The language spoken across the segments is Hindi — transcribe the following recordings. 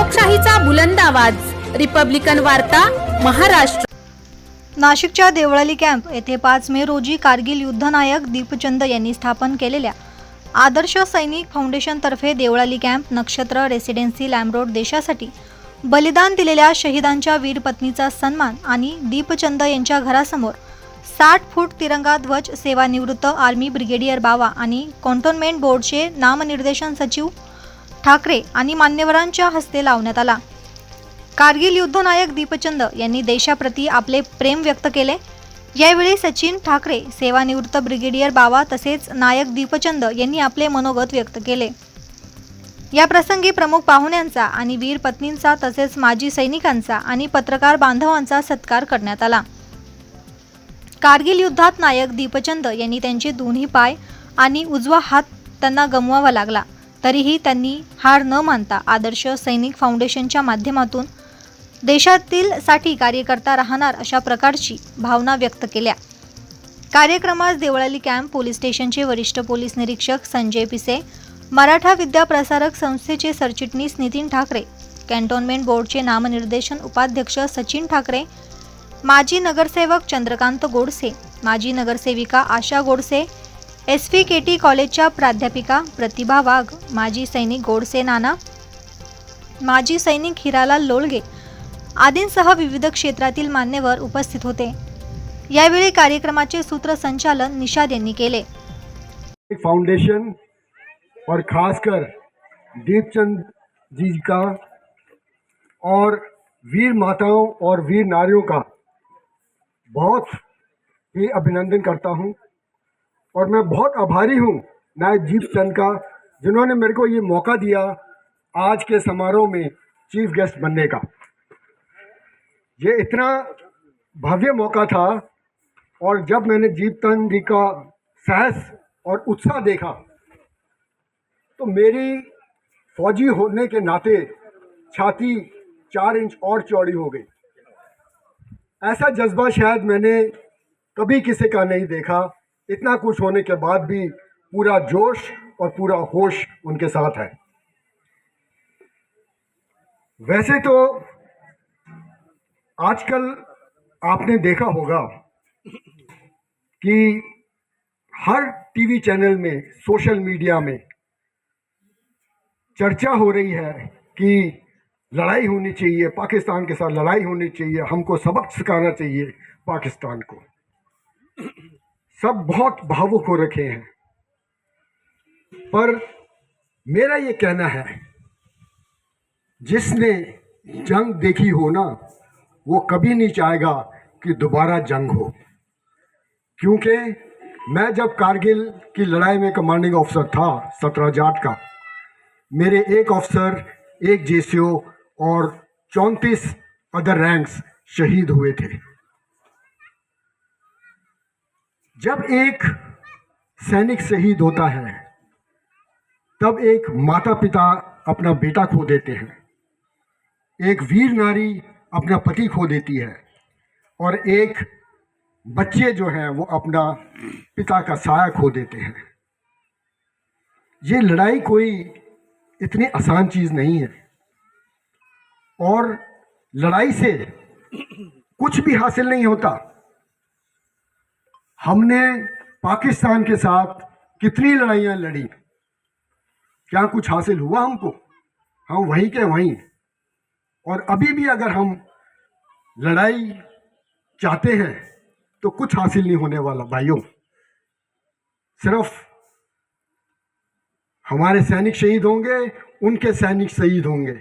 लोकशाहीचा बुलंद आवाज, रिपब्लिकन वार्ता, महाराष्ट्र। नाशिकच्या देवळाली कॅम्प येथे 5 मे रोजी कारगिल युद्धनायक दीपचंद यांनी स्थापन केलेल्या आदर्श सैनिक फाउंडेशन तर्फे देवळाली कॅम्प, नक्षत्र रेसिडेन्सी, लॅम्बरोड देशासाठी बलिदान दिलेल्या शहीदांच्या वीर पत्नीचा सन्मान आणि दीपचंद यांच्या घरासमोर 60 फूट तिरंगा ध्वज सेवानिवृत्त आर्मी ब्रिगेडियर बावा आणि कॅन्टोन्मेंट बोर्डचे नामनिर्देशन सचिव ठाकरे आणि मान्यवरांच्या हस्ते लावण्यात आला। कारगिल युद्धनायक दीपचंद यांनी देशाप्रती आपले प्रेम व्यक्त केले। यावेळी सचिन ठाकरे, सेवानिवृत्त ब्रिगेडियर बावा तसेच नायक दीपचंद यांनी आपले मनोगत व्यक्त केले। या प्रसंगी प्रमुख पाहुण्यांचा आणि वीर पत्नींचा तसेच माजी सैनिकांचा आणि पत्रकार बांधवांचा सत्कार करण्यात आला। कारगिल युद्धात नायक दीपचंद यांनी त्यांचे दोन्ही पाय आणि उजवा हात त्यांना गमवावा लागला, तरीही त्यांनी हार न मानता आदर्श सैनिक फाउंडेशनच्या माध्यमातून देशातील साठी कार्यकर्ता राहणार अशा प्रकारची भावना व्यक्त केल्या। कार्यक्रमास देवळाली कॅम्प पोलीस स्टेशनचे वरिष्ठ पोलीस निरीक्षक संजय पिसे, मराठा विद्या प्रसारक संस्थेचे सरचिटणीस नितीन ठाकरे, कॅन्टोन्मेंट बोर्डचे नामनिर्देशन उपाध्यक्ष सचिन ठाकरे, माजी नगरसेवक चंद्रकांत गोडसे, माजी नगरसेविका आशा गोडसे, SVKT कॉलेजच्या प्राध्यापिका प्रतिभा वाघ, माजी सैनिक गोडसे नाना, माजी सैनिक हिरालाल लोळगे आदींसह विविध क्षेत्रातील मान्यवर उपस्थित होते। यावेळी कार्यक्रमाचे सूत्रसंचालन निषाद यांनी केले। फाउंडेशन और खासकर दीपचंद जी का और वीर माताओं और वीर नारियों का बहुत ही अभिनंदन करता हूं और मैं बहुत आभारी हूं नायक दीपचंद का, जिन्होंने मेरे को ये मौका दिया आज के समारोह में चीफ गेस्ट बनने का। ये इतना भव्य मौका था और जब मैंने दीपचंद जी का साहस और उत्साह देखा तो मेरी फौजी होने के नाते छाती 4 इंच और चौड़ी हो गई। ऐसा जज्बा शायद मैंने कभी किसी का नहीं देखा। इतना कुछ होने के बाद भी पूरा जोश और पूरा होश उनके साथ है। वैसे तो आजकल आपने देखा होगा कि हर टीवी चैनल में, सोशल मीडिया में चर्चा हो रही है कि लड़ाई होनी चाहिए, पाकिस्तान के साथ लड़ाई होनी चाहिए, हमको सबक सिखाना चाहिए पाकिस्तान को। सब बहुत भावुक हो रखे हैं, पर मेरा ये कहना है, जिसने जंग देखी हो ना, वो कभी नहीं चाहेगा कि दोबारा जंग हो। क्योंकि मैं जब कारगिल की लड़ाई में कमांडिंग ऑफिसर था 17 जाट का, मेरे एक ऑफिसर, एक JCO और 34 अदर रैंक्स शहीद हुए थे। जब एक सैनिक शहीद होता है तब एक माता पिता अपना बेटा खो देते हैं, एक वीर नारी अपना पति खो देती है और एक बच्चे जो हैं वो अपना पिता का साया खो देते हैं। ये लड़ाई कोई इतनी आसान चीज़ नहीं है और लड़ाई से कुछ भी हासिल नहीं होता। हमने पाकिस्तान के साथ कितनी लड़ाइयाँ लड़ी, क्या कुछ हासिल हुआ हमको? हम वहीं के वहीं। और अभी भी अगर हम लड़ाई चाहते हैं तो कुछ हासिल नहीं होने वाला भाइयों। सिर्फ हमारे सैनिक शहीद होंगे, उनके सैनिक शहीद होंगे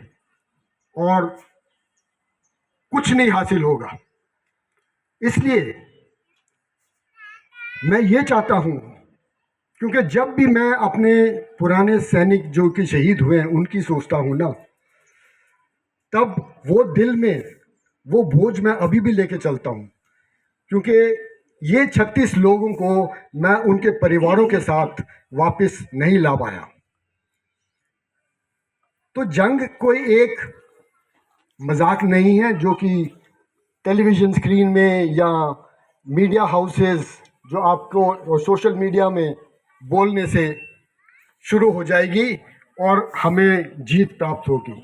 और कुछ नहीं हासिल होगा। इसलिए मैं ये चाहता हूँ, क्योंकि जब भी मैं अपने पुराने सैनिक जो कि शहीद हुए हैं उनकी सोचता हूँ ना, तब वो दिल में वो बोझ मैं अभी भी लेके चलता हूँ। क्योंकि ये 36 लोगों को मैं उनके परिवारों के साथ वापस नहीं ला पाया। तो जंग कोई एक मजाक नहीं है जो कि टेलीविज़न स्क्रीन में या मीडिया हाउसेस जो आपको सोशल मीडिया में बोलने से शुरू हो जाएगी और हमें जीत प्राप्त होगी।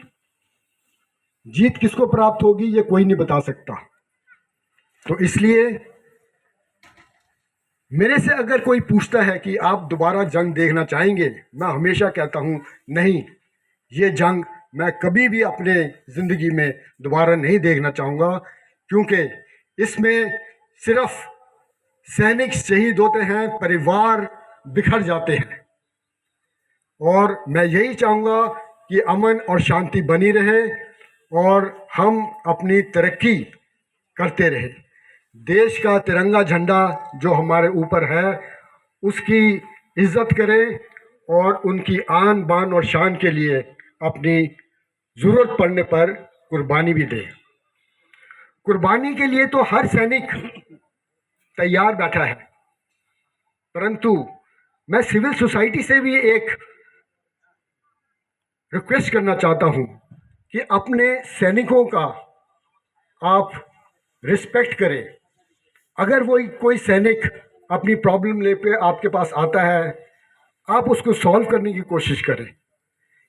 जीत किसको प्राप्त होगी ये कोई नहीं बता सकता। तो इसलिए मेरे से अगर कोई पूछता है कि आप दोबारा जंग देखना चाहेंगे, मैं हमेशा कहता हूं नहीं, ये जंग मैं कभी भी अपने ज़िंदगी में दोबारा नहीं देखना चाहूँगा, क्योंकि इसमें सिर्फ सैनिक शहीद होते हैं, परिवार बिखर जाते हैं। और मैं यही चाहूँगा कि अमन और शांति बनी रहे और हम अपनी तरक्की करते रहे। देश का तिरंगा झंडा जो हमारे ऊपर है उसकी इज्जत करें और उनकी आन बान और शान के लिए अपनी ज़रूरत पड़ने पर कुर्बानी भी दें। कुर्बानी के लिए तो हर सैनिक तैयार बैठा है, परंतु मैं सिविल सोसाइटी से भी एक रिक्वेस्ट करना चाहता हूं कि अपने सैनिकों का आप रिस्पेक्ट करें। अगर वो कोई सैनिक अपनी प्रॉब्लम ले पे आपके पास आता है, आप उसको सॉल्व करने की कोशिश करें।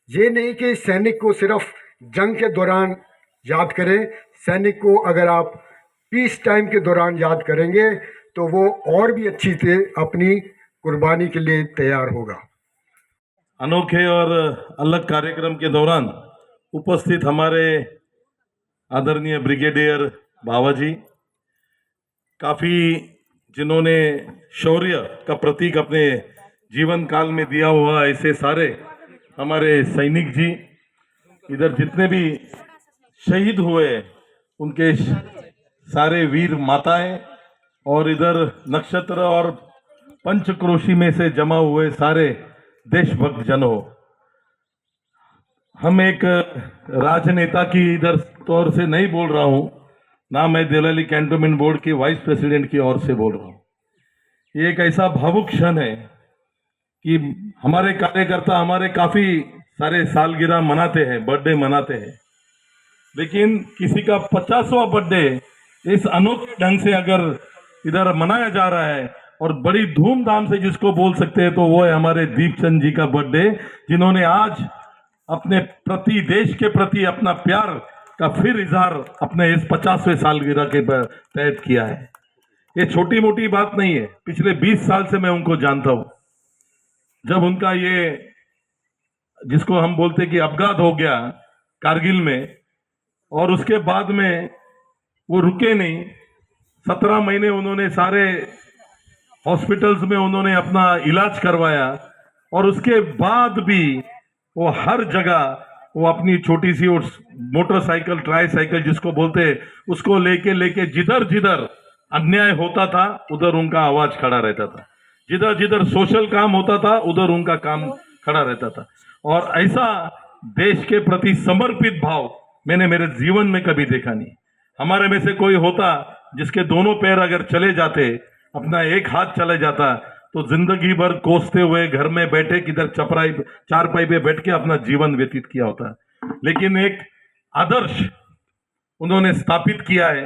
ये नहीं कि सैनिक को सिर्फ जंग के दौरान याद करें, सैनिक को अगर आप पीस टाइम के दौरान याद करेंगे तो वो और भी अच्छी से अपनी कुर्बानी के लिए तैयार होगा। अनोखे और अलग कार्यक्रम के दौरान उपस्थित हमारे आदरणीय ब्रिगेडियर बावा जी, काफ़ी जिन्होंने शौर्य का प्रतीक अपने जीवन काल में दिया हुआ ऐसे सारे हमारे सैनिक जी, इधर जितने भी शहीद हुए उनके सारे वीर माताएं, और इधर नक्षत्र और पंचक्रोशी में से जमा हुए सारे देशभक्त जन हो। हम एक राजनेता की इधर तौर से नहीं बोल रहा हूं, ना मैं देवलाली कैंटोनमेंट बोर्ड के वाइस प्रेसिडेंट की ओर से बोल रहा हूं। ये एक ऐसा भावुक क्षण है कि हमारे कार्यकर्ता हमारे काफी सारे सालगिरह मनाते हैं, बर्थडे मनाते हैं, लेकिन किसी का 50वां बर्थडे इस अनोखे ढंग से अगर इधर मनाया जा रहा है और बड़ी धूमधाम से जिसको बोल सकते हैं, तो वो है हमारे दीपचंद जी का बर्थडे, जिन्होंने आज अपने प्रति, देश के प्रति अपना प्यार का फिर इजहार अपने इस 50वें सालगिरह के तहत किया है। ये छोटी मोटी बात नहीं है। पिछले 20 साल से मैं उनको जानता हूं। जब उनका ये जिसको हम बोलते कि अपघात हो गया कारगिल में, और उसके बाद में वो रुके नहीं, 17 महीने उन्होंने सारे हॉस्पिटल्स में उन्होंने अपना इलाज करवाया, और उसके बाद भी वो हर जगह वो अपनी छोटी सी मोटरसाइकिल, ट्राईसाइकिल जिसको बोलते, उसको लेके जिधर जिधर अन्याय होता था उधर उनका आवाज खड़ा रहता था, जिधर जिधर सोशल काम होता था उधर उनका काम खड़ा रहता था। और ऐसा देश के प्रति समर्पित भाव मैंने मेरे जीवन में कभी देखा नहीं। हमारे में से कोई होता जिसके दोनों पैर अगर चले जाते, अपना एक हाथ चले जाता, तो जिंदगी भर कोसते हुए घर में बैठे किधर चारपाई पे बैठ के अपना जीवन व्यतीत किया होता। लेकिन एक आदर्श उन्होंने स्थापित किया है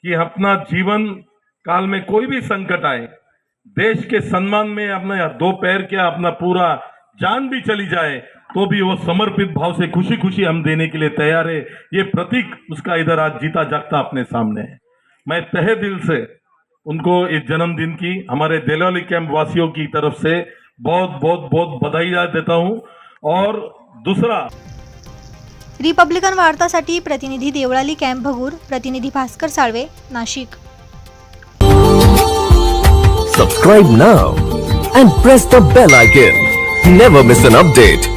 कि अपना जीवन काल में कोई भी संकट आए, देश के सम्मान में अपना 2 पैर क्या अपना पूरा जान भी चली जाए तो भी वो समर्पित भाव से खुशी खुशी हम देने के लिए तैयार है। ये प्रतीक उसका इधर आज जीता जागता अपने सामने है। मैं तहे दिल से उनको इस जन्मदिन की हमारे देवलाली कैंप वासियों की तरफ से बहुत बहुत बहुत बधाई देता हूं। और दूसरा, रिपब्लिकन वार्तासाठी प्रतिनिधी देवळाली कॅम्प भगूर, प्रतिनिधी Bhaskar Salve, Nashik. Subscribe now and press the bell icon. Never miss an update.